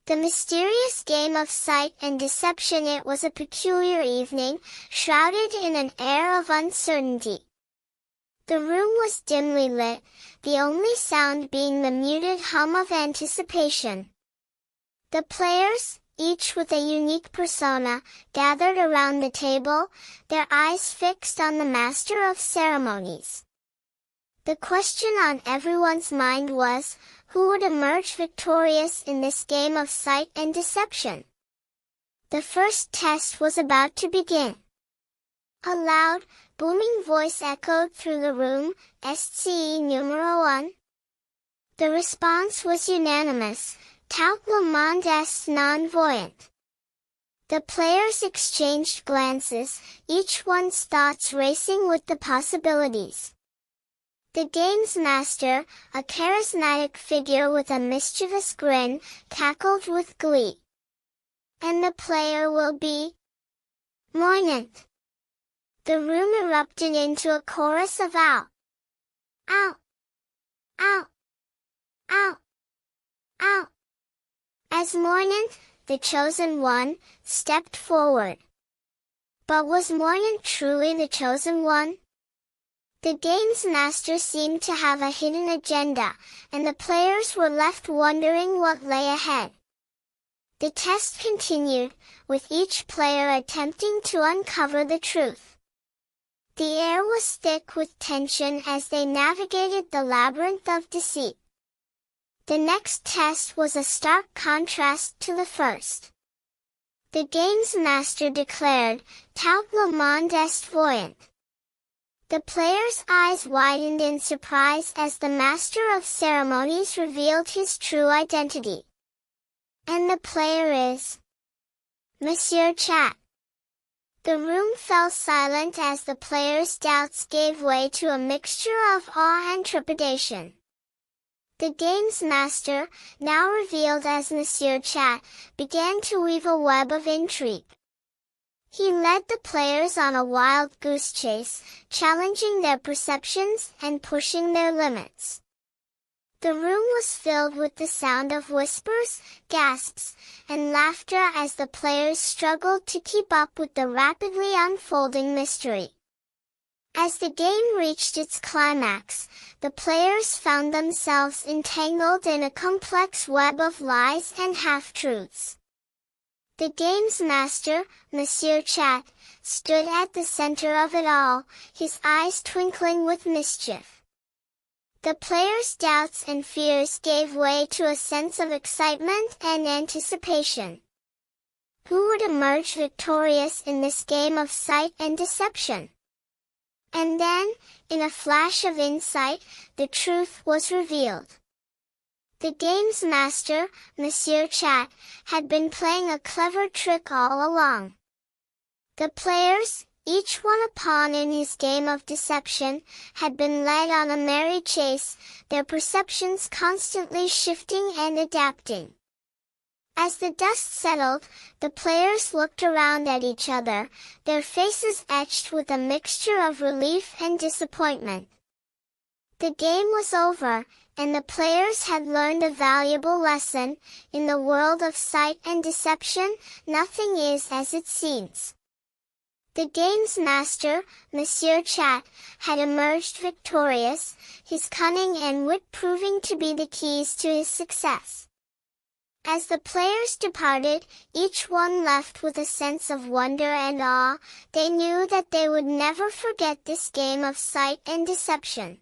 The mysterious game of sight and deception. It was a peculiar evening, shrouded in an air of uncertainty. The room was dimly lit, the only sound being the muted hum of anticipation. The players, each with a unique persona, gathered around the table, their eyes fixed on the master of ceremonies. The question on everyone's mind was, who would emerge victorious in this game of sight and deception? The first test was about to begin. A loud, booming voice echoed through the room, "SCE numero 1." The response was unanimous, "Tout le monde est non-voyant." The players exchanged glances, each one's thoughts racing with the possibilities. The game's master, a charismatic figure with a mischievous grin, cackled with glee. "And the player will be Moinant." The room erupted into a chorus of ow, ow, ow, ow, ow, as Moinant, the chosen one, stepped forward. But was Moinant truly the chosen one? The game's master seemed to have a hidden agenda, and the players were left wondering what lay ahead. The test continued, with each player attempting to uncover the truth. The air was thick with tension as they navigated the labyrinth of deceit. The next test was a stark contrast to the first. The game's master declared, "Tout le monde est voyant." The players' eyes widened in surprise as the master of ceremonies revealed his true identity. "And the player is Monsieur Chat." The room fell silent as the players' doubts gave way to a mixture of awe and trepidation. The game's master, now revealed as Monsieur Chat, began to weave a web of intrigue. He led the players on a wild goose chase, challenging their perceptions and pushing their limits. The room was filled with the sound of whispers, gasps, and laughter as the players struggled to keep up with the rapidly unfolding mystery. As the game reached its climax, the players found themselves entangled in a complex web of lies and half-truths. The game's master, Monsieur Chat, stood at the center of it all, his eyes twinkling with mischief. The players' doubts and fears gave way to a sense of excitement and anticipation. Who would emerge victorious in this game of sight and deception? And then, in a flash of insight, the truth was revealed. The game's master, Monsieur Chat, had been playing a clever trick all along. The players, each one a pawn in his game of deception, had been led on a merry chase, their perceptions constantly shifting and adapting. As the dust settled, the players looked around at each other, their faces etched with a mixture of relief and disappointment. The game was over, and the players had learned a valuable lesson. In the world of sight and deception, nothing is as it seems. The game's master, Monsieur Chat, had emerged victorious, his cunning and wit proving to be the keys to his success. As the players departed, each one left with a sense of wonder and awe. They knew that they would never forget this game of sight and deception.